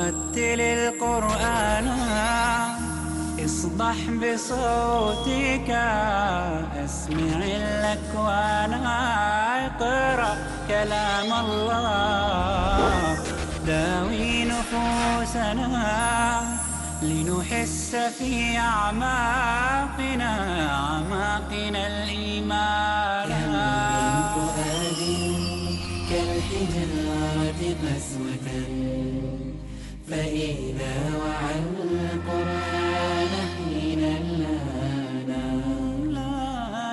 رتل القرآن اصدح بصوتك أسمع الأكوان اقرأ كلام الله داوي نفوسنا لنحس في أعماقنا الإيمان من فؤاد كالحجارة قسوة فإذا وعى القرآن حين لانا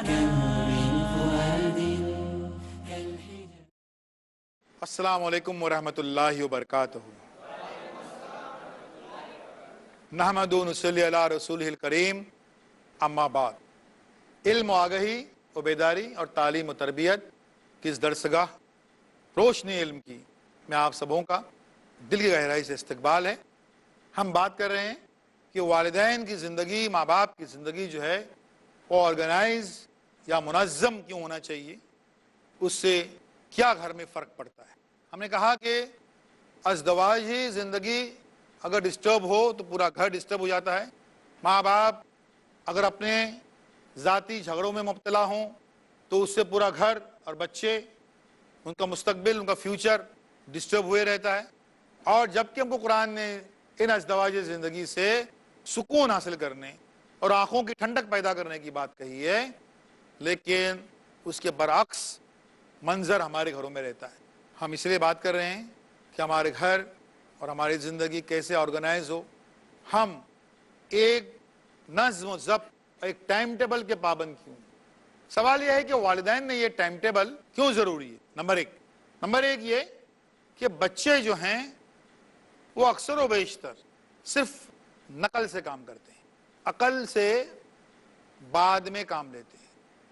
كم من فؤاد كالحجارة. السلام علیکم ورحمۃ اللہ وبرکاتہ. نحمد و نصلی علی رسولہ الکریم. اما بعد، علم و آگہی و بیداری اور تعلیم و تربیت کی اس درسگاہ روشنی علم کی میں آپ سبوں کا دل کی گہرائی سے استقبال ہے. ہم بات کر رہے ہیں کہ والدین کی زندگی، ماں باپ کی زندگی جو ہے وہ آرگنائز یا منظم کیوں ہونا چاہیے، اس سے کیا گھر میں فرق پڑتا ہے. ہم نے کہا کہ ازدواجی زندگی اگر ڈسٹرب ہو تو پورا گھر ڈسٹرب ہو جاتا ہے. ماں باپ اگر اپنے ذاتی جھگڑوں میں مبتلا ہوں تو اس سے پورا گھر اور بچے، ان کا مستقبل، ان کا فیوچر ڈسٹرب ہوئے رہتا ہے. اور جبکہ ہم کو قرآن نے ان ازدواجی زندگی سے سکون حاصل کرنے اور آنکھوں کی ٹھنڈک پیدا کرنے کی بات کہی ہے، لیکن اس کے برعکس منظر ہمارے گھروں میں رہتا ہے. ہم اس لیے بات کر رہے ہیں کہ ہمارے گھر اور ہماری زندگی کیسے آرگنائز ہو. ہم ایک نظم و ضبط، ایک ٹائم ٹیبل کے پابند کیوں. سوال یہ ہے کہ والدین نے یہ ٹائم ٹیبل کیوں ضروری ہے. نمبر ایک یہ کہ بچے جو ہیں وہ اکثر و بیشتر صرف نقل سے کام کرتے ہیں، عقل سے بعد میں کام لیتے ہیں.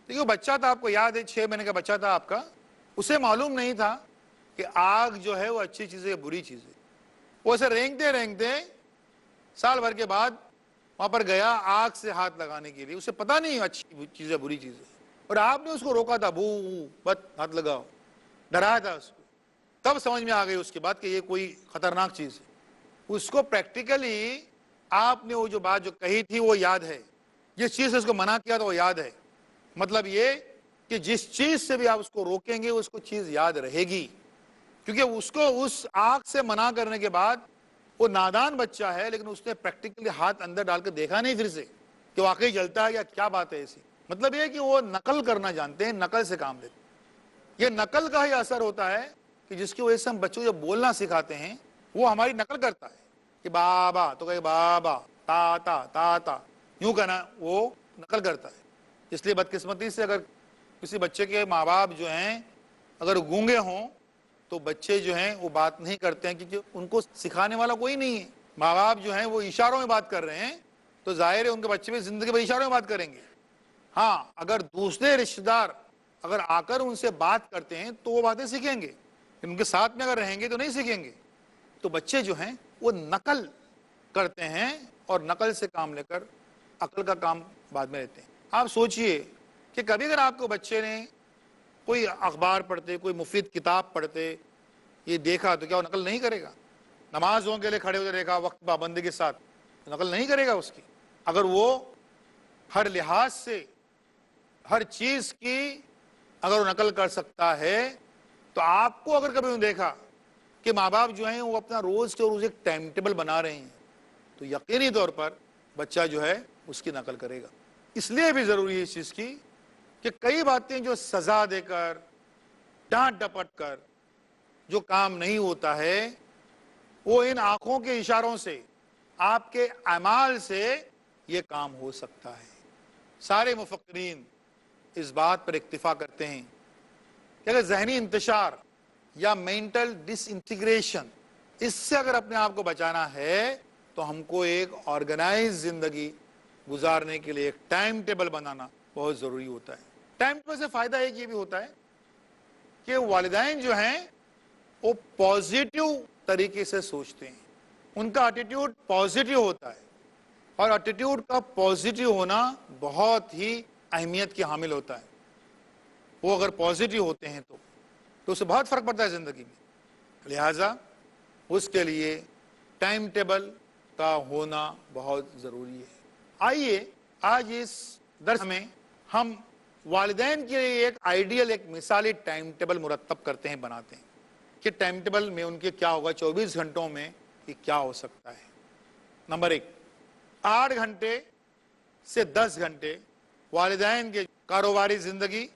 دیکھیے وہ بچہ تھا، آپ کو یاد ہے 6 مہینے کا بچہ تھا آپ کا، اسے معلوم نہیں تھا کہ آگ جو ہے وہ اچھی چیز ہے یا بری چیز ہے. وہ اسے رینگتے سال بھر کے بعد وہاں پر گیا آگ سے ہاتھ لگانے کے لیے. اسے پتہ نہیں اچھی چیز ہے بری چیز ہے، اور آپ نے اس کو روکا تھا، بو بت ہاتھ لگاؤ، ڈرایا تھا اس کو. تب سمجھ میں آ گئی اس کے بعد کہ یہ کوئی خطرناک چیز ہے. اس کو پریکٹیکلی آپ نے وہ جو بات جو کہی تھی وہ یاد ہے، جس چیز سے اس کو منع کیا تھا وہ یاد ہے. مطلب یہ کہ جس چیز سے بھی آپ اس کو روکیں گے اس کو چیز یاد رہے گی، کیونکہ اس کو اس آگ سے منع کرنے کے بعد وہ نادان بچہ ہے، لیکن اس نے پریکٹیکلی ہاتھ اندر ڈال کے دیکھا نہیں پھر سے کہ واقعی جلتا ہے یا کیا بات ہے ایسی. مطلب یہ کہ وہ نقل کرنا جانتے ہیں، نقل سے کام لیتے ہیں. یہ نقل کا ہی اثر ہوتا ہے کہ جس کی وجہ سے ہم بچوں کو جب بولنا سکھاتے ہیں وہ ہماری نقل کرتا ہے کہ بابا تو کہے بابا، تا یوں کہنا، وہ نقل کرتا ہے. اس لیے بدقسمتی سے اگر کسی بچے کے ماں باپ جو ہیں اگر گونگے ہوں تو بچے جو ہیں وہ بات نہیں کرتے ہیں، کیونکہ ان کو سکھانے والا کوئی نہیں ہے. ماں باپ جو ہیں وہ اشاروں میں بات کر رہے ہیں تو ظاہر ہے ان کے بچے بھی زندگی میں اشاروں میں بات کریں گے. ہاں اگر دوسرے رشتہ دار اگر آ کر ان سے بات کرتے ہیں تو وہ باتیں سیکھیں گے، ان کے ساتھ میں اگر رہیں گے تو نہیں سیکھیں گے. تو بچے جو ہیں وہ نقل کرتے ہیں اور نقل سے کام لے کر عقل کا کام بعد میں لیتے ہیں. آپ سوچئے کہ کبھی اگر آپ کو بچے نے کوئی اخبار پڑھتے، کوئی مفید کتاب پڑھتے یہ دیکھا تو کیا وہ نقل نہیں کرے گا؟ نمازوں کے لیے کھڑے ہوتے دیکھا وقت پابندی کے ساتھ، نقل نہیں کرے گا اس کی. اگر وہ ہر لحاظ سے ہر چیز کی اگر وہ نقل کر سکتا ہے تو آپ کو اگر کبھی دیکھا کہ ماں باپ جو ہیں وہ اپنا روز کے روز ایک ٹائم ٹیبل بنا رہے ہیں تو یقینی طور پر بچہ جو ہے اس کی نقل کرے گا. اس لیے بھی ضروری ہے اس چیز کی کہ کئی باتیں جو سزا دے کر، ڈانٹ ڈپٹ کر جو کام نہیں ہوتا ہے وہ ان آنکھوں کے اشاروں سے، آپ کے اعمال سے یہ کام ہو سکتا ہے. سارے مفکرین اس بات پر اکتفا کرتے ہیں کہ اگر ذہنی انتشار یا مینٹل ڈس انٹیگریشن اس سے اگر اپنے آپ کو بچانا ہے تو ہم کو ایک آرگنائز زندگی گزارنے کے لیے ایک ٹائم ٹیبل بنانا بہت ضروری ہوتا ہے. ٹائم ٹیبل سے فائدہ ایک یہ بھی ہوتا ہے کہ والدین جو ہیں وہ پازیٹیو طریقے سے سوچتے ہیں، ان کا ایٹیٹیوڈ پازیٹیو ہوتا ہے، اور ایٹیٹیوڈ کا پازیٹیو ہونا بہت ہی اہمیت کی حامل ہوتا ہے. وہ اگر پازیٹیو ہوتے ہیں تو اس سے بہت فرق پڑتا ہے زندگی میں. لہٰذا اس کے لیے ٹائم ٹیبل کا ہونا بہت ضروری ہے۔ آئیے آج اس درس میں ہم والدین کے لیے ایک آئیڈیل، ایک مثالی ٹائم ٹیبل مرتب کرتے ہیں، بناتے ہیں کہ ٹائم ٹیبل میں ان کے کیا ہوگا 24 گھنٹوں میں، یہ کیا ہو سکتا ہے۔ نمبر 1، 8 گھنٹے سے 10 گھنٹے والدین کے کاروباری زندگی،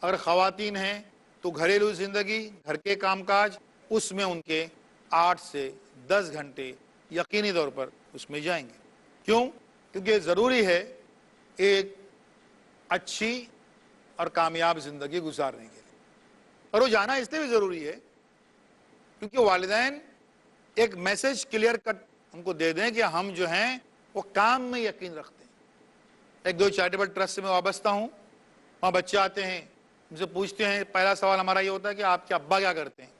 اگر خواتین ہیں تو گھریلو زندگی، گھر کے کام کاج، اس میں ان کے 8 سے 10 گھنٹے یقینی طور پر اس میں جائیں گے۔ کیوں؟ کیونکہ ضروری ہے ایک اچھی اور کامیاب زندگی گزارنے کے لیے، اور وہ جانا اس لیے بھی ضروری ہے کیونکہ والدین ایک میسج کلیئر کٹ ہم کو دے دیں کہ ہم جو ہیں وہ کام میں یقین رکھتے ہیں۔ ایک دو چیریٹیبل ٹرسٹ سے میں وابستہ ہوں، وہاں بچے آتے ہیں، ان سے پوچھتے ہیں، پہلا سوال ہمارا یہ ہوتا ہے کہ آپ کے ابا کیا کرتے ہیں؟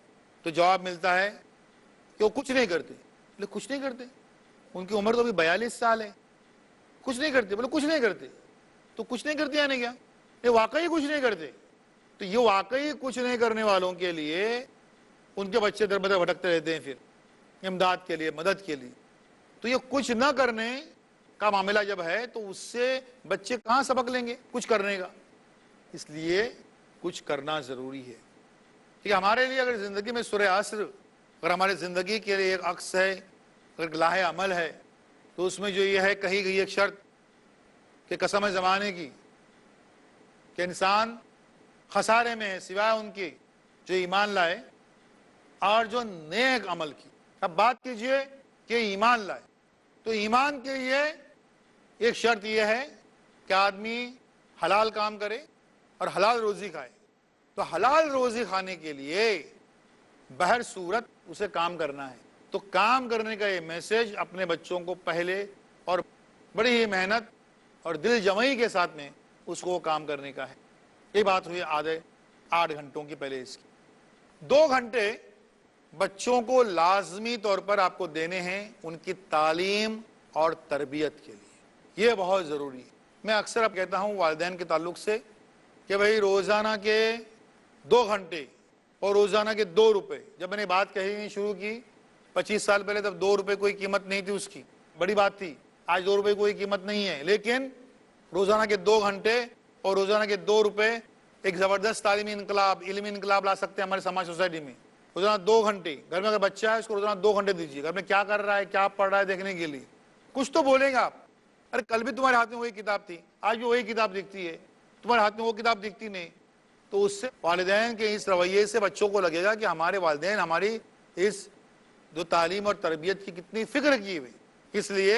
تو جواب ملتا ہے کہ وہ کچھ نہیں کرتے۔ بولے کچھ نہیں کرتے؟ ان کی عمر تو ابھی 42 سال ہے، کچھ نہیں کرتے؟ بولے کچھ نہیں کرتے۔ تو کچھ نہیں کرتے یعنی کیا؟ یہ واقعی کچھ نہیں کرتے۔ تو یہ واقعی کچھ نہیں کرنے والوں کے لیے ان کے بچے در بدر بھٹکتے رہتے ہیں، پھر امداد کے لیے، مدد کے لیے۔ تو یہ کچھ نہ کرنے کا معاملہ جب ہے تو اس سے بچے کہاں سبق لیں گے کچھ کرنے کا؟ اس لیے کچھ کرنا ضروری ہے۔ ٹھیک ہے، ہمارے لیے اگر زندگی میں سورہ عصر اگر ہمارے زندگی کے لیے ایک عکس ہے، اگر لاہ عمل ہے، تو اس میں جو یہ ہے کہی گئی ایک شرط کہ قسم ہے زمانے کی کہ انسان خسارے میں ہے سوائے ان کی جو ایمان لائے اور جو نیک عمل کی۔ اب بات کیجئے کہ ایمان لائے، تو ایمان کے لیے ایک شرط یہ ہے کہ آدمی حلال کام کرے اور حلال روزی کھائے۔ تو حلال روزی کھانے کے لیے بہر صورت اسے کام کرنا ہے۔ تو کام کرنے کا یہ میسج اپنے بچوں کو پہلے اور بڑی ہی محنت اور دل جمعی کے ساتھ میں اس کو کام کرنے کا ہے۔ یہ بات ہوئی آدھے 8 گھنٹوں کی پہلے اس کی۔ 2 گھنٹے بچوں کو لازمی طور پر آپ کو دینے ہیں ان کی تعلیم اور تربیت کے لیے، یہ بہت ضروری ہے۔ میں اکثر اب کہتا ہوں والدین کے تعلق سے کہ بھئی روزانہ کے 2 گھنٹے اور روزانہ کے 2 روپے، جب میں نے بات کہی شروع کی 25 سال پہلے تب 2 روپے کوئی قیمت نہیں تھی، اس کی بڑی بات تھی۔ آج 2 روپے کوئی قیمت نہیں ہے، لیکن روزانہ کے 2 گھنٹے اور روزانہ کے 2 روپے ایک زبردست تعلیمی انقلاب، علمی انقلاب لا سکتے ہیں ہمارے سماج سوسائٹی میں۔ روزانہ 2 گھنٹے، گھر میں اگر بچہ ہے اس کو روزانہ 2 گھنٹے دیجیے، گھر میں کیا کر رہا ہے، کیا پڑھ رہا ہے دیکھنے کے لیے۔ کچھ تو بولیں گے آپ، ارے کل بھی تمہارے ہاتھ میں وہی کتاب تھی، آج بھی وہی کتاب دکھتی ہے، تمہارے ہاتھ میں وہ کتاب دکھتی نہیں۔ تو اس سے والدین کے اس رویے سے بچوں کو لگے گا کہ ہمارے والدین ہماری اس جو تعلیم اور تربیت کی کتنی فکر کی ہوئی۔ اس لیے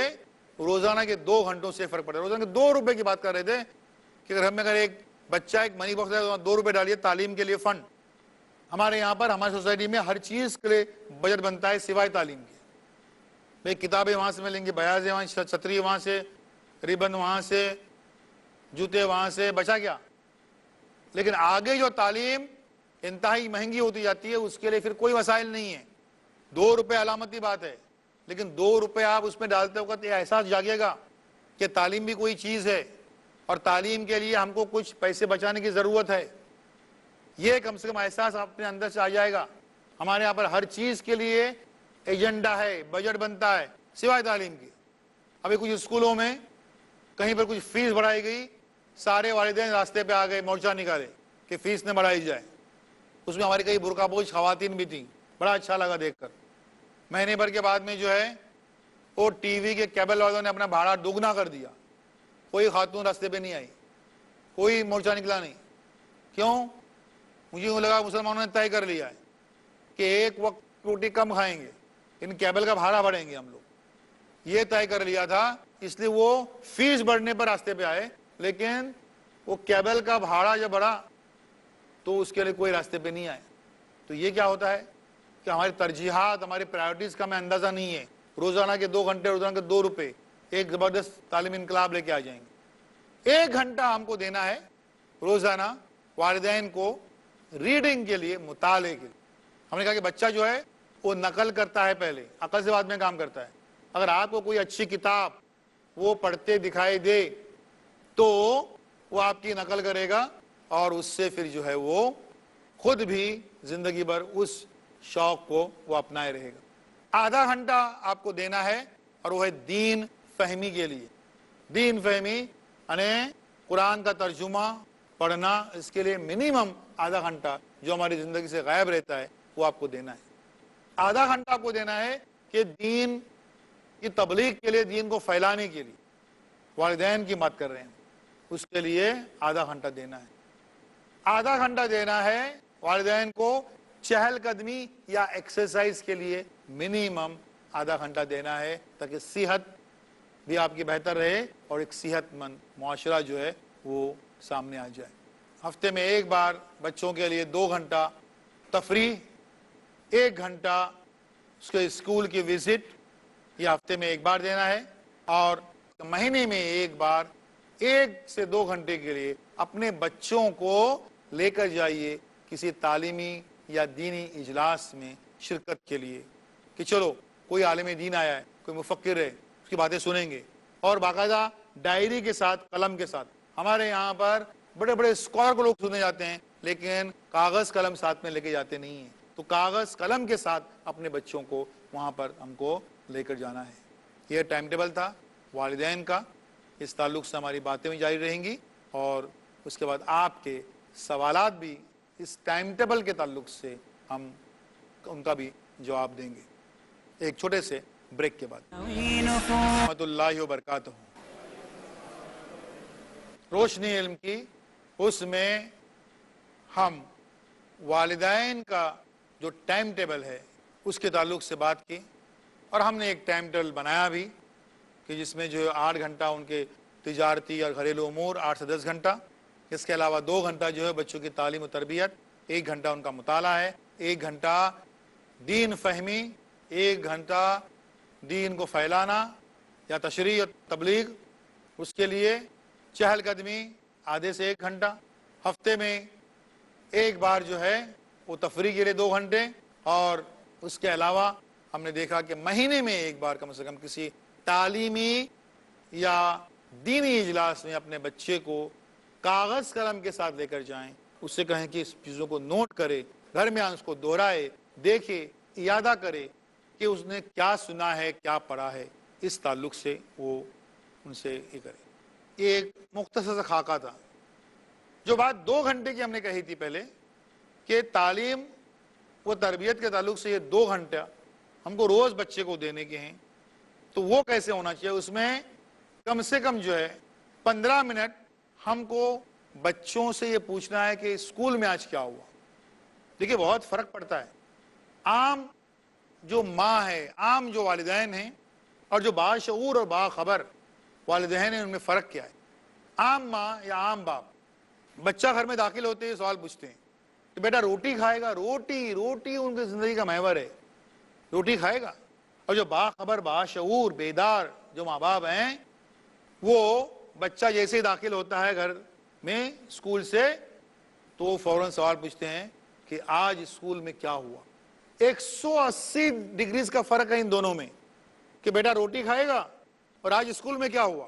روزانہ کے 2 گھنٹوں سے فرق پڑے۔ روزانہ کے 2 روپے کی بات کر رہے تھے کہ اگر ہم میں اگر ایک بچہ ایک منی باکس ہے تو 2 روپے ڈالیے تعلیم کے لیے فنڈ۔ ہمارے یہاں پر ہماری سوسائٹی میں ہر چیز کے لیے بجٹ بنتا ہے سوائے تعلیم کے۔ بھئی کتابیں وہاں سے ملیں گی، بیاضیں وہاں سے، چھتری وہاں سے، ریبن وہاں سے، جوتے وہاں سے، بچا کیا؟ لیکن آگے جو تعلیم انتہائی مہنگی ہوتی جاتی ہے اس کے لیے پھر کوئی وسائل نہیں ہے۔ 2 روپے علامتی بات ہے، لیکن 2 روپے آپ اس میں ڈالتے وقت یہ احساس جاگے گا کہ تعلیم بھی کوئی چیز ہے اور تعلیم کے لیے ہم کو کچھ پیسے بچانے کی ضرورت ہے۔ یہ کم سے کم احساس اپنے اندر سے آ جائے گا۔ ہمارے یہاں پر ہر چیز کے لیے ایجنڈا ہے، بجٹ بنتا ہے سوائے تعلیم کی۔ ابھی کچھ اسکولوں میں کہیں پر کچھ فیس بڑھائی گئی، سارے والدین راستے پہ آ گئے، مورچہ نکالے کہ فیس نہ بڑھائی جائے۔ اس میں ہماری کئی برقع پوش خواتین بھی تھیں، بڑا اچھا لگا دیکھ کر۔ مہینے بھر کے بعد میں جو ہے وہ ٹی وی کے کیبل والوں نے اپنا بھاڑا دگنا کر دیا، کوئی خاتون راستے پہ نہیں آئی، کوئی مورچہ نکلا نہیں۔ کیوں؟ مجھے یوں لگا مسلمانوں نے طے کر لیا ہے کہ ایک وقت روٹی کم کھائیں گے، ان کیبل کا بھاڑا بڑھیں گے ہم لوگ۔ یہ طے کر لیا تھا، اس لیے وہ فیس بڑھنے پر راستے پہ آئے، لیکن وہ کیبل کا بھاڑا جب بڑھا تو اس کے لیے کوئی راستے پہ نہیں آئے۔ تو یہ کیا ہوتا ہے کہ ہماری ترجیحات، ہماری پرائیورٹیز کا ہمیں اندازہ نہیں ہے۔ روزانہ کے 2 گھنٹے، روزانہ کے 2 روپے ایک زبردست تعلیمی انقلاب لے کے آ جائیں گے۔ 1 گھنٹہ ہم کو دینا ہے روزانہ والدین کو ریڈنگ کے لیے، مطالعے کے لیے۔ ہم نے کہا کہ بچہ جو ہے وہ نقل کرتا ہے، پہلے عقل سے بعد میں کام کرتا ہے۔ اگر آپ کو کوئی اچھی کتاب وہ پڑھتے دکھائی دے تو وہ آپ کی نقل کرے گا اور اس سے پھر جو ہے وہ خود بھی زندگی بھر اس شوق کو وہ اپنائے رہے گا۔ آدھا گھنٹہ آپ کو دینا ہے اور وہ ہے دین فہمی کے لیے. دین فہمی یعنی قرآن کا ترجمہ پڑھنا، اس کے لیے منیمم آدھا گھنٹہ جو ہماری زندگی سے غائب رہتا ہے وہ آپ کو دینا ہے. آدھا گھنٹہ آپ کو دینا ہے کہ دین کی تبلیغ کے لیے، دین کو پھیلانے کے لیے. والدین کی بات کر رہے ہیں، اس کے لیے آدھا گھنٹہ دینا ہے. آدھا گھنٹہ دینا ہے والدین کو چہل قدمی یا ایکسرسائز کے لیے، منیمم آدھا گھنٹہ دینا ہے تاکہ صحت بھی آپ کی بہتر رہے اور ایک صحت مند معاشرہ جو ہے وہ سامنے آ جائے. ہفتے میں ایک بار بچوں کے لیے 2 گھنٹہ تفریح، 1 گھنٹہ اس کے اسکول کی وزٹ، یہ ہفتے میں ایک بار دینا ہے. اور مہینے میں ایک بار 1 سے 2 گھنٹے کے لیے اپنے بچوں کو لے کر جائیے کسی تعلیمی یا دینی اجلاس میں شرکت کے لیے، کہ چلو کوئی عالم دین آیا ہے، کوئی مفکر ہے، اس کی باتیں سنیں گے. اور باقاعدہ ڈائری کے ساتھ، قلم کے ساتھ. ہمارے یہاں پر بڑے بڑے اسکالر کو لوگ سننے جاتے ہیں لیکن کاغذ قلم ساتھ میں لے کے جاتے نہیں ہیں. تو کاغذ قلم کے ساتھ اپنے بچوں کو وہاں پر ہم کو لے کر جانا ہے. یہ ٹائم ٹیبل تھا والدین کا. اس تعلق سے ہماری باتیں بھی جاری رہیں گی اور اس کے بعد آپ کے سوالات بھی اس ٹائم ٹیبل کے تعلق سے ہم ان کا بھی جواب دیں گے ایک چھوٹے سے بریک کے بعد. رحمۃ اللہ وبرکاتہ. روشنی علم کی اس میں ہم والدین کا جو ٹائم ٹیبل ہے اس کے تعلق سے بات کی، اور ہم نے ایک ٹائم ٹیبل بنایا بھی کہ جس میں جو 8 گھنٹہ ان کے تجارتی اور گھریلو امور، 8 سے 10 گھنٹہ. اس کے علاوہ 2 گھنٹہ جو ہے بچوں کی تعلیم و تربیت، 1 گھنٹہ ان کا مطالعہ ہے، 1 گھنٹہ دین فہمی، 1 گھنٹہ دین کو پھیلانا یا تشریح و تبلیغ، اس کے لیے چہل قدمی آدھے سے 1 گھنٹہ. ہفتے میں ایک بار جو ہے وہ تفریح کے لیے 2 گھنٹے. اور اس کے علاوہ ہم نے دیکھا کہ مہینے میں ایک بار کم سے کم کسی تعلیمی یا دینی اجلاس میں اپنے بچے کو کاغذ قلم کے ساتھ لے کر جائیں. اس سے کہیں کہ اس چیزوں کو نوٹ کرے، گھر میں اس کو دہرائے، دیکھے، اعادہ کرے کہ اس نے کیا سنا ہے، کیا پڑھا ہے. اس تعلق سے وہ ان سے یہ کرے. یہ ایک مختصر سا خاکہ تھا. جو بات 2 گھنٹے کی ہم نے کہی تھی پہلے کہ تعلیم و تربیت کے تعلق سے یہ 2 گھنٹہ ہم کو روز بچے کو دینے کے ہیں، تو وہ کیسے ہونا چاہیے؟ اس میں کم سے کم جو ہے 15 منٹ ہم کو بچوں سے یہ پوچھنا ہے کہ اسکول میں آج کیا ہوا. دیکھیے بہت فرق پڑتا ہے. عام جو ماں ہے، عام جو والدین ہیں اور جو باشعور اور باخبر والدین ہیں، ان میں فرق کیا ہے؟ عام ماں یا عام باپ بچہ گھر میں داخل ہوتے ہی سوال پوچھتے ہیں کہ بیٹا روٹی کھائے گا؟ روٹی روٹی ان کی زندگی کا محور ہے، روٹی کھائے گا. اور جو باخبر، باشعور، بیدار جو ماں باپ ہیں، وہ بچہ جیسے ہی داخل ہوتا ہے گھر میں اسکول سے تو فوراً سوال پوچھتے ہیں کہ آج اسکول میں کیا ہوا. 180 ڈگریز کا فرق ہے ان دونوں میں کہ بیٹا روٹی کھائے گا اور آج اسکول میں کیا ہوا.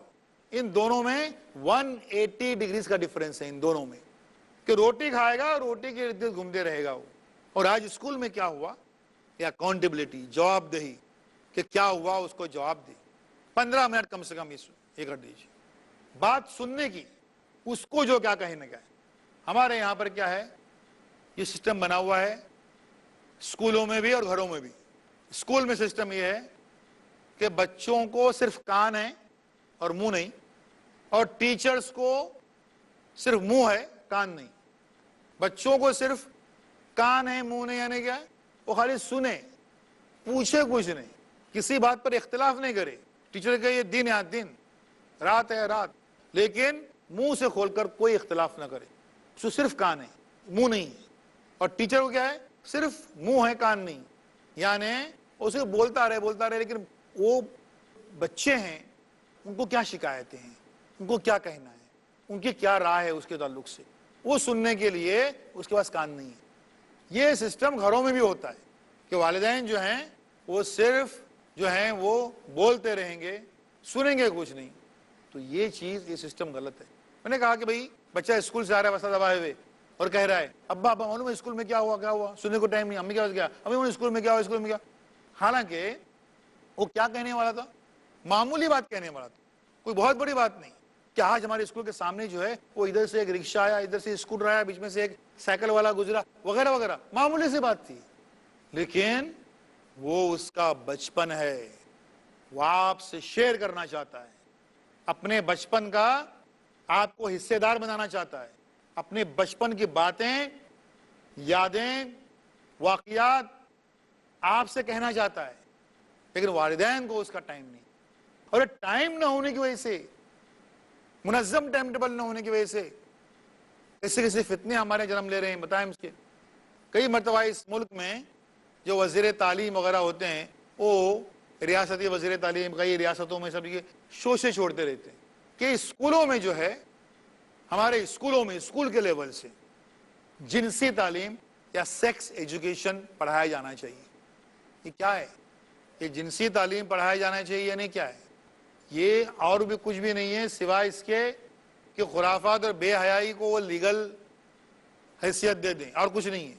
ان دونوں میں 180 ڈگریز کا ڈفرینس ہے ان دونوں میں کہ روٹی کھائے گا، روٹی کے ارد گرد گھومتے رہے گا وہ، اور آج اسکول میں کیا ہوا، یا اکاؤنٹیبلٹی، جواب دہی کہ کیا ہوا اس کو جواب دے. 15 منٹ کم سے کم یہ کر دیجیے. بات سننے کی، اس کو جو کیا کہنے کا ہے. ہمارے یہاں پر کیا ہے، یہ سسٹم بنا ہوا ہے اسکولوں میں بھی اور گھروں میں بھی. اسکول میں سسٹم یہ ہے کہ بچوں کو صرف کان ہے اور منہ نہیں، اور ٹیچرز کو صرف منہ ہے، کان نہیں. بچوں کو صرف کان ہے، منہ نہیں، یعنی کیا ہے، وہ خالی سنے، پوچھے کچھ نہیں، کسی بات پر اختلاف نہیں کرے. ٹیچر کہ یہ دن ہے دن، رات ہے رات، لیکن منہ سے کھول کر کوئی اختلاف نہ کرے. سو صرف کان ہے، منہ نہیں ہے. اور ٹیچر کو کیا ہے، صرف منہ ہے، کان نہیں. یعنی اسے بولتا رہے، لیکن وہ بچے ہیں، ان کو کیا شکایتیں ہیں، ان کو کیا کہنا ہے، ان کی کیا رائے ہے اس کے تعلق سے، وہ سننے کے لیے اس کے پاس کان نہیں ہے. یہ سسٹم گھروں میں بھی ہوتا ہے کہ والدین جو ہیں وہ صرف جو ہیں وہ بولتے رہیں گے، سنیں گے کچھ نہیں. تو یہ چیز، یہ سسٹم غلط ہے. میں نے کہا کہ بھئی بچہ اسکول سے آ رہا ہے وسط دبائے ہوئے اور کہہ رہا ہے ابا معلوم ہے اسکول میں کیا ہوا، سننے کو ٹائم نہیں. امی کیا گیا، امی اسکول میں کیا ہوا، اسکول میں کیا. حالانکہ وہ کیا کہنے والا تھا؟ معمولی بات کہنے والا تھا, کوئی بہت بڑی بات نہیں کہ آج ہمارے اسکول کے سامنے جو ہے وہ ادھر سے ایک رکشہ آیا, ادھر سے اسکوٹر آیا, بیچ میں سے ایک سائیکل والا گزرا وغیرہ وغیرہ, معمولی سی بات تھی. لیکن وہ اس کا بچپن ہے, وہ آپ سے شیئر کرنا چاہتا ہے, اپنے بچپن کا آپ کو حصے دار بنانا چاہتا ہے, اپنے بچپن کی باتیں, یادیں, واقعات آپ سے کہنا چاہتا ہے. لیکن والدین کو اس کا ٹائم نہیں, اور ٹائم نہ ہونے کی وجہ سے, منظم ٹائم ٹیبل نہ ہونے کی وجہ سے کسی کسی فتنے ہمارے جنم لے رہے ہیں. بتائیں اس کے کئی مرتبہ اس ملک میں جو وزیر تعلیم وغیرہ ہوتے ہیں وہ ریاستی وزیر تعلیم کئی ریاستوں میں سب یہ شوشے چھوڑتے رہتے ہیں کہ اسکولوں میں جو ہے, ہمارے اسکولوں میں اسکول کے لیول سے جنسی تعلیم یا سیکس ایجوکیشن پڑھایا جانا چاہیے. یہ کیا ہے؟ یہ جنسی تعلیم پڑھایا جانا چاہیے یا نہیں, کیا ہے یہ؟ اور بھی کچھ بھی نہیں ہے سوائے اس کے کہ خرافات اور بے حیائی کو وہ لیگل حیثیت دے دیں, اور کچھ نہیں ہے.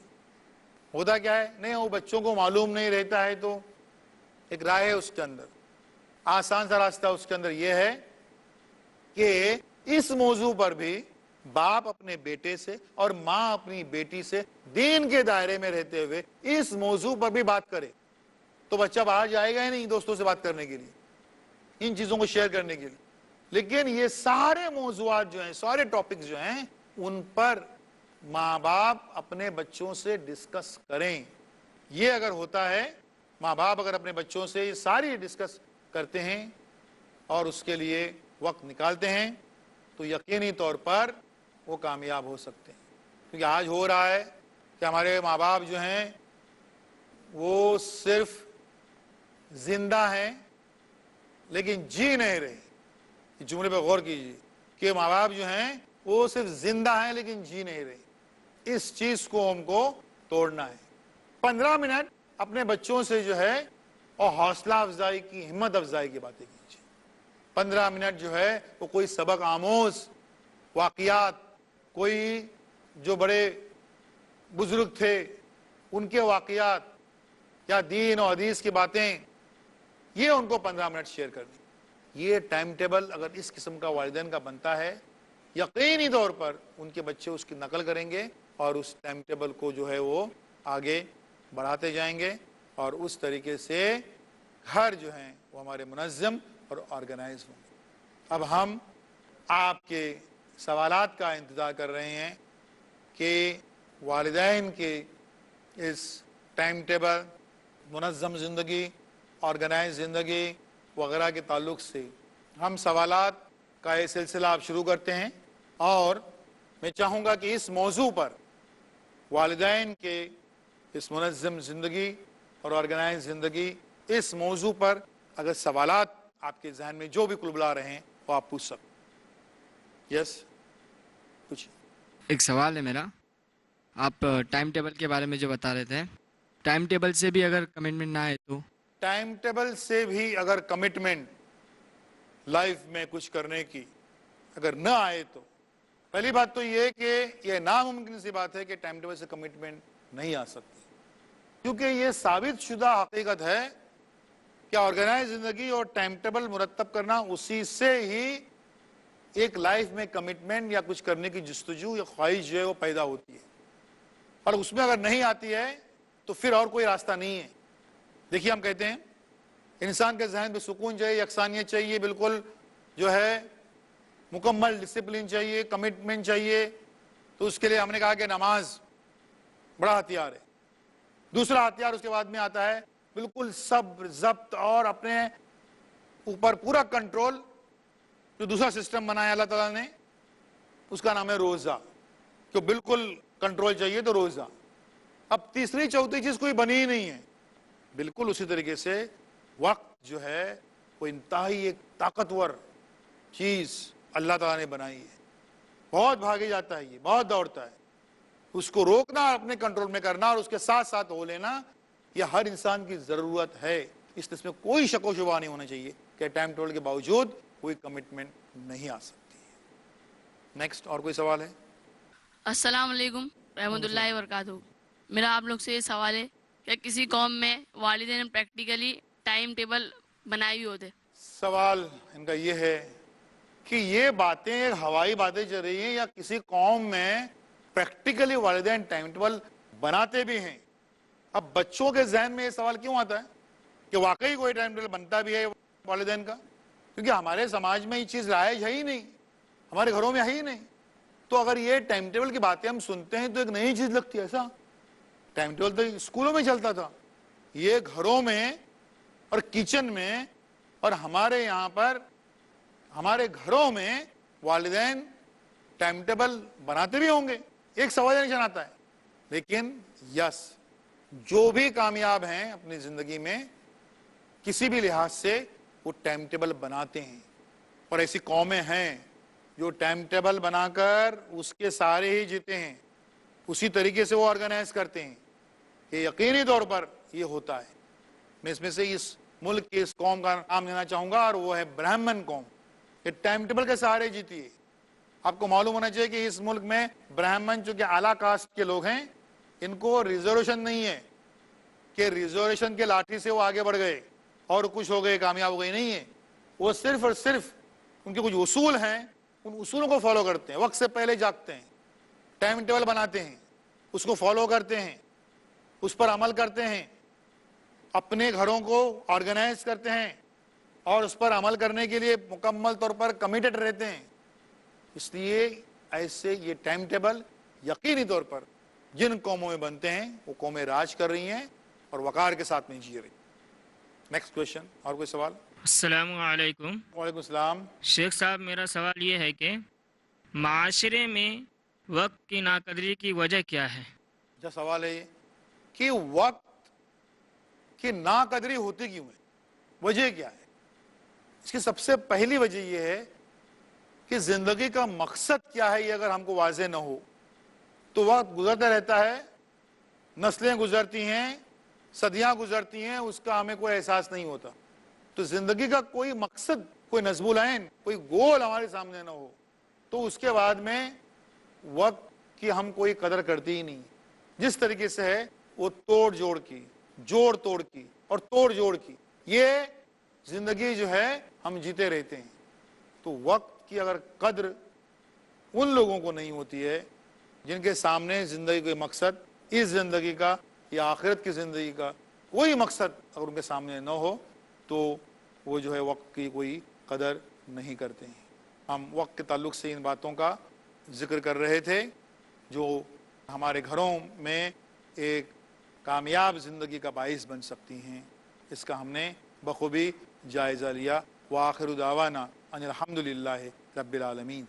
ہوتا کیا ہے؟ نہیں, وہ بچوں کو معلوم نہیں رہتا ہے تو ایک رائے ہے اس کے اندر, آسان سا راستہ اس کے اندر یہ ہے کہ اس موضوع پر بھی باپ اپنے بیٹے سے اور ماں اپنی بیٹی سے دین کے دائرے میں رہتے ہوئے اس موضوع پر بھی بات کرے, تو بچہ باہر جائے گا ہی نہیں دوستوں سے بات کرنے کے لیے, ان چیزوں کو شیئر کرنے کے لیے. لیکن یہ سارے موضوعات جو ہیں, سارے ٹاپکس جو ہیں, ان پر ماں باپ اپنے بچوں سے ڈسکس کریں. یہ اگر ہوتا ہے, ماں باپ اگر اپنے بچوں سے یہ ساری ڈسکس کرتے ہیں اور اس کے لیے وقت نکالتے ہیں, تو یقینی طور پر وہ کامیاب ہو سکتے ہیں. کیونکہ آج ہو رہا ہے کہ ہمارے ماں باپ جو ہیں وہ صرف زندہ ہیں لیکن جی نہیں رہے. اس جملے پہ غور کیجیے کہ ماں باپ جو ہیں وہ صرف زندہ ہیں لیکن جی نہیں رہے. اس چیز کو ہم کو توڑنا ہے. 15 منٹ اپنے بچوں سے جو ہے اور حوصلہ افزائی کی, ہمت افزائی کی باتیں کیجیے. 15 منٹ جو ہے وہ کوئی سبق آموز واقعات, کوئی جو بڑے بزرگ تھے ان کے واقعات یا دین و حدیث کی باتیں, یہ ان کو 15 منٹ شیئر کرنی. یہ ٹائم ٹیبل اگر اس قسم کا والدین کا بنتا ہے, یقینی طور پر ان کے بچے اس کی نقل کریں گے اور اس ٹائم ٹیبل کو جو ہے وہ آگے بڑھاتے جائیں گے, اور اس طریقے سے گھر جو ہیں وہ ہمارے منظم اور آرگنائز ہوں گے. اب ہم آپ کے سوالات کا انتظار کر رہے ہیں کہ والدین کے اس ٹائم ٹیبل, منظم زندگی, آرگنائز زندگی وغیرہ کے تعلق سے ہم سوالات کا یہ سلسلہ آپ شروع کرتے ہیں. اور میں چاہوں گا کہ اس موضوع پر والدین کے اس منظم زندگی اور آرگنائز زندگی, اس موضوع پر اگر سوالات آپ کے ذہن میں جو بھی کلبلا رہے ہیں وہ آپ پوچھ سکتے. یس, کچھ ایک سوال ہے میرا. آپ ٹائم ٹیبل کے بارے میں جو بتا رہے تھے, ٹائم ٹیبل سے بھی اگر کمٹمنٹ نہ آئے تو؟ ٹائم ٹیبل سے بھی اگر کمٹمنٹ لائف میں کچھ کرنے کی اگر نہ آئے تو پہلی بات تو یہ کہ یہ ناممکن سی بات ہے کہ ٹائم ٹیبل سے کمٹمنٹ نہیں آ سکتی, کیونکہ یہ ثابت شدہ حقیقت ہے کہ آرگنائز زندگی اور ٹائم ٹیبل مرتب کرنا, اسی سے ہی ایک لائف میں کمٹمنٹ یا کچھ کرنے کی جستجو یا خواہش جو ہے وہ پیدا ہوتی ہے. اور اس میں اگر نہیں آتی ہے تو پھر اور کوئی راستہ نہیں ہے. دیکھیے, ہم کہتے ہیں انسان کے ذہن میں سکون چاہیے, یکسانیت چاہیے, بالکل جو ہے مکمل ڈسپلن چاہیے, کمٹمنٹ چاہیے. تو اس کے لیے ہم نے کہا کہ نماز بڑا ہتھیار ہے. دوسرا ہتھیار اس کے بعد میں آتا ہے بالکل صبر, ضبط اور اپنے اوپر پورا کنٹرول. جو دوسرا سسٹم بنایا اللہ تعالیٰ نے اس کا نام ہے روزہ, کہ بالکل کنٹرول چاہیے تو روزہ. اب تیسری چوتھی چیز کوئی بنی ہی نہیں ہے. بالکل اسی طریقے سے وقت جو ہے وہ انتہائی ایک طاقتور چیز اللہ تعالیٰ نے بنائی ہے. بہت بھاگے جاتا ہے, یہ بہت دوڑتا ہے. اس کو روکنا اور اپنے کنٹرول میں کرنا اور اس کے ساتھ ساتھ ہو لینا, یہ ہر انسان کی ضرورت ہے. اس میں کوئی شک و شبہ نہیں ہونا چاہیے کہ ٹائم ٹیبل کے باوجود کوئی کمٹمنٹ نہیں آ سکتی ہے. نیکسٹ, اور کوئی سوال ہے؟ السلام علیکم رحمۃ اللہ وبرکاتہ. میرا آپ لوگ سے یہ سوال ہے کیا کسی قوم میں والدین نے پریکٹیکلی ٹائم ٹیبل بنائے ہوئے ہوتے؟ سوال ان کا یہ ہے کہ یہ باتیں ایک ہوائی باتیں چل رہی ہیں یا کسی قوم میں پریکٹیکلی والدین ٹائم ٹیبل بناتے بھی ہیں؟ اب بچوں کے ذہن میں یہ سوال کیوں آتا ہے کہ واقعی کوئی ٹائم ٹیبل بنتا بھی ہے والدین کا؟ کیونکہ ہمارے سماج میں یہ چیز رائج ہے ہی نہیں، ہمارے گھروں میں ہے ہی نہیں. تو اگر یہ ٹائم ٹیبل کی باتیں ہم سنتے ہیں تو ایک نئی چیز لگتی ہے. ایسا ٹائم ٹیبل تو اسکولوں میں چلتا تھا، یہ گھروں میں اور کچن میں اور ہمارے یہاں پر ہمارے گھروں میں والدین ٹائم ٹیبل بناتے بھی ہوں گے. ایک سوال نشان آتا ہے. لیکن یس، جو بھی کامیاب ہیں اپنی زندگی میں کسی بھی لحاظ سے وہ ٹائم ٹیبل بناتے ہیں. اور ایسی قومیں ہیں جو ٹائم ٹیبل بنا کر اس کے سارے ہی جیتے ہیں، اسی طریقے سے وہ آرگنائز کرتے ہیں. یہ یقینی طور پر یہ ہوتا ہے. میں اس میں سے اس ملک کی اس قوم کا نام لینا چاہوں گا اور وہ ہے برہمن قوم. یہ ٹائم ٹیبل کے سہارے جیتی ہے. آپ کو معلوم ہونا چاہیے کہ اس ملک میں برہمن چونکہ اعلیٰ کاسٹ کے لوگ ہیں، ان کو ریزرویشن نہیں ہے کہ ریزرویشن کے لاٹھی سے وہ آگے بڑھ گئے اور کچھ ہو گئے، کامیاب ہو گئے. نہیں ہے. وہ صرف اور صرف ان کے کچھ اصول ہیں، ان اصولوں کو فالو کرتے ہیں. وقت سے پہلے جاگتے ہیں، ٹائم ٹیبل بناتے ہیں، اس کو فالو کرتے ہیں، اس پر عمل کرتے ہیں، اپنے گھروں کو آرگنائز کرتے ہیں اور اس پر عمل کرنے کے لیے مکمل طور پر کمیٹڈ رہتے ہیں. اس لیے ایسے یہ ٹائم ٹیبل یقینی طور پر جن قوموں میں بنتے ہیں وہ قومیں راج کر رہی ہیں اور وقار کے ساتھ نہیں جی رہی. Next question. اور کوئی سوال؟ السلام علیکم. وعلیکم السلام. شیخ صاحب، میرا سوال یہ ہے کہ معاشرے میں وقت کی ناقدری کی وجہ کیا ہے؟ جو سوال ہے یہ کہ وقت کی ناقدری ہوتی کیوں ہے، وجہ کیا ہے؟ اس کی سب سے پہلی وجہ یہ ہے کہ زندگی کا مقصد کیا ہے. یہ اگر ہم کو واضح نہ ہو تو وقت گزرتا رہتا ہے، نسلیں گزرتی ہیں، صدیاں گزرتی ہیں، اس کا ہمیں کوئی احساس نہیں ہوتا. تو زندگی کا کوئی مقصد، کوئی نصب العین، کوئی گول ہمارے سامنے نہ ہو تو اس کے بعد میں وقت کی ہم کوئی قدر کرتی ہی نہیں. جس طریقے سے ہے وہ توڑ جوڑ کی، جوڑ توڑ کی اور توڑ جوڑ کی، یہ زندگی جو ہے ہم جیتے رہتے ہیں. تو وقت کی اگر قدر ان لوگوں کو نہیں ہوتی ہے جن کے سامنے زندگی کا مقصد، اس زندگی کا یا آخرت کی زندگی کا کوئی مقصد اگر ان کے سامنے نہ ہو تو وہ جو ہے وقت کی کوئی قدر نہیں کرتے ہیں. ہم وقت کے تعلق سے ان باتوں کا ذکر کر رہے تھے جو ہمارے گھروں میں ایک کامیاب زندگی کا باعث بن سکتی ہیں. اس کا ہم نے بخوبی جائزہ لیا. وآخر دعوانا ان الحمدللہ رب العالمین.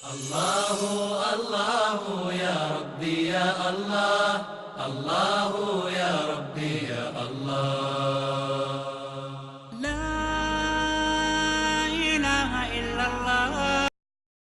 اللہ اللہ یا ربی یا اللہ، اللہ یا ربی یا اللہ.